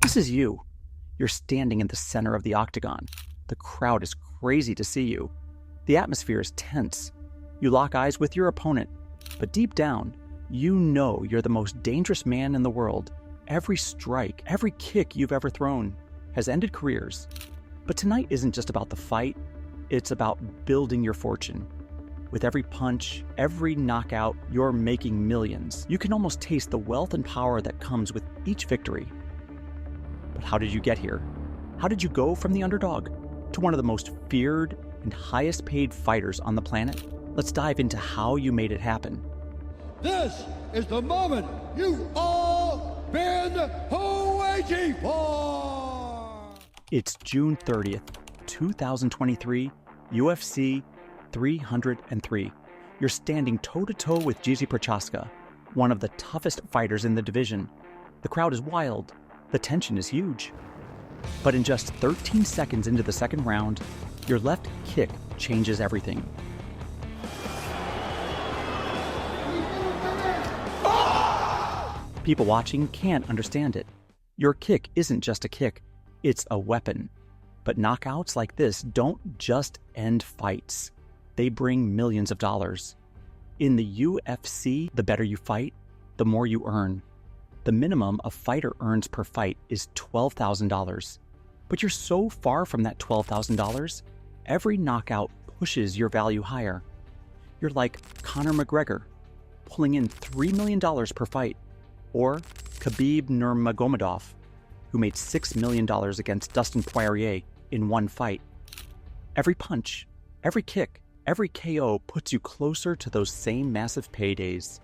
This is you. You're standing in the center of the octagon. The crowd is crazy to see you. The atmosphere is tense. You lock eyes with your opponent, but deep down, you know you're the most dangerous man in the world. Every strike, every kick you've ever thrown has ended careers. But tonight isn't just about the fight, it's about building your fortune. With every punch, every knockout, you're making millions. You can almost taste the wealth and power that comes with each victory. But how did you get here? How did you go from the underdog to one of the most feared and highest paid fighters on the planet? Let's dive into how you made it happen. This is the moment you've all been waiting for! It's June 30th, 2023, UFC 303. You're standing toe-to-toe with Gizi Prochazka, one of the toughest fighters in the division. The crowd is wild. The tension is huge. But in just 13 seconds into the second round, your left kick changes everything. People watching can't understand it. Your kick isn't just a kick, it's a weapon. But knockouts like this don't just end fights. They bring millions of dollars. In the UFC, the better you fight, the more you earn. The minimum a fighter earns per fight is $12,000. But you're so far from that $12,000, every knockout pushes your value higher. You're like Conor McGregor, pulling in $3 million per fight, or Khabib Nurmagomedov, who made $6 million against Dustin Poirier in one fight. Every punch, every kick, every KO puts you closer to those same massive paydays.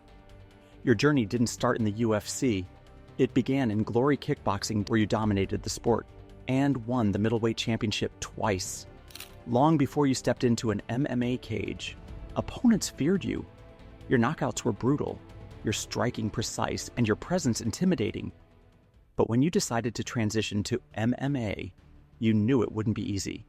Your journey didn't start in the UFC. It began in Glory Kickboxing, where you dominated the sport and won the middleweight championship twice. Long before you stepped into an MMA cage, opponents feared you. Your knockouts were brutal, your striking precise, and your presence intimidating. But when you decided to transition to MMA, you knew it wouldn't be easy.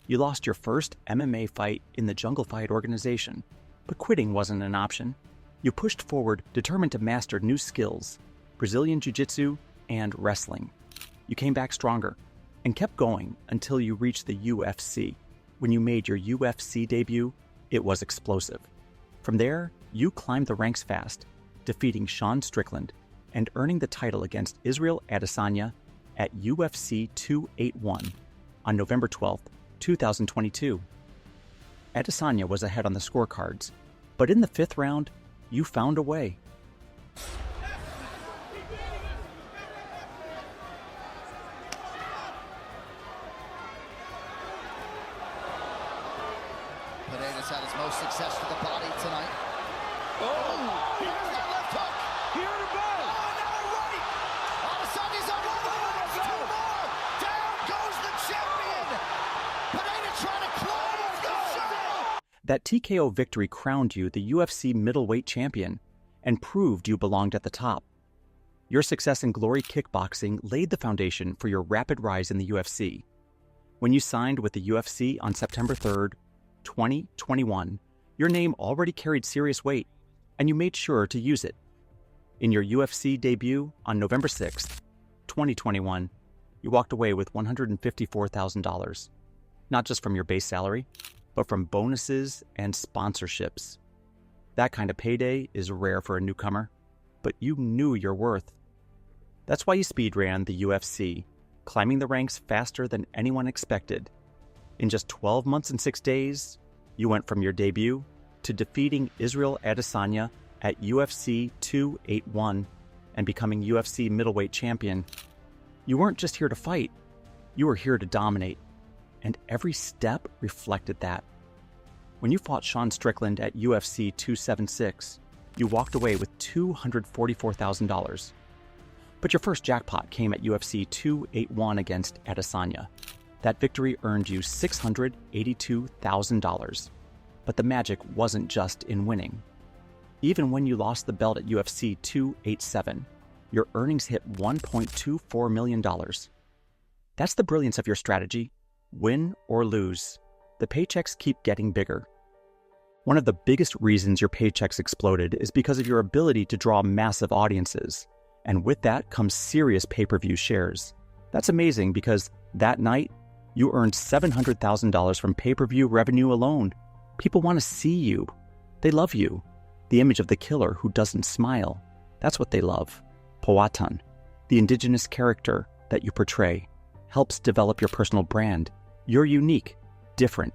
You lost your first MMA fight in the Jungle Fight organization, but quitting wasn't an option. You pushed forward, determined to master new skills, Brazilian Jiu-Jitsu and wrestling. You came back stronger and kept going until you reached the UFC. When you made your UFC debut, it was explosive. From there, you climbed the ranks fast, defeating Sean Strickland and earning the title against Israel Adesanya at UFC 281 on November 12, 2022. Adesanya was ahead on the scorecards, but in the fifth round, you found a way. Pereira's had his most success to the body tonight. Oh! Here's the left hook. Here to bow! Oh, now a right. Adesanya's on one more. Two more. Down goes the champion. Pereira trying to close the show. That TKO victory crowned you the UFC middleweight champion and proved you belonged at the top. Your success in Glory Kickboxing laid the foundation for your rapid rise in the UFC. When you signed with the UFC on September 3rd, 2021, your name already carried serious weight, and you made sure to use it. In your UFC debut on November 6th, 2021, you walked away with $154,000, not just from your base salary, but from bonuses and sponsorships. That kind of payday is rare for a newcomer, but you knew your worth. That's why you speedran the UFC, climbing the ranks faster than anyone expected. In just 12 months and 6 days, you went from your debut to defeating Israel Adesanya at UFC 281 and becoming UFC middleweight champion. You weren't just here to fight, you were here to dominate, and every step reflected that. When you fought Sean Strickland at UFC 276, you walked away with $244,000. But your first jackpot came at UFC 281 against Adesanya. That victory earned you $682,000. But the magic wasn't just in winning. Even when you lost the belt at UFC 287, your earnings hit $1.24 million. That's the brilliance of your strategy. Win or lose, the paychecks keep getting bigger. One of the biggest reasons your paychecks exploded is because of your ability to draw massive audiences. And with that comes serious pay-per-view shares. That's amazing because that night, you earned $700,000 from pay-per-view revenue alone. People want to see you. They love you. The image of the killer who doesn't smile. That's what they love. Powhatan, the indigenous character that you portray, helps develop your personal brand. You're unique, different,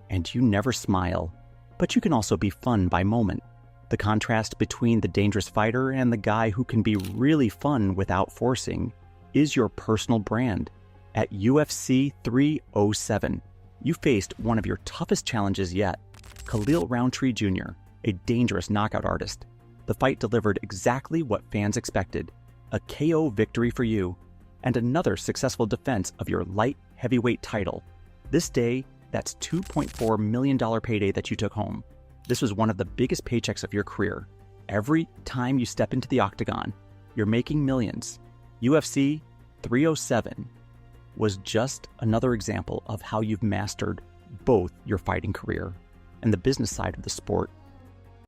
and you never smile. But you can also be fun by moment. The contrast between the dangerous fighter and the guy who can be really fun without forcing is your personal brand. At UFC 307, you faced one of your toughest challenges yet, Khalil Roundtree Jr., a dangerous knockout artist. The fight delivered exactly what fans expected, a KO victory for you, and another successful defense of your light heavyweight title. This day, that's $2.4 million payday that you took home. This was one of the biggest paychecks of your career. Every time you step into the octagon, you're making millions. UFC 307 was just another example of how you've mastered both your fighting career and the business side of the sport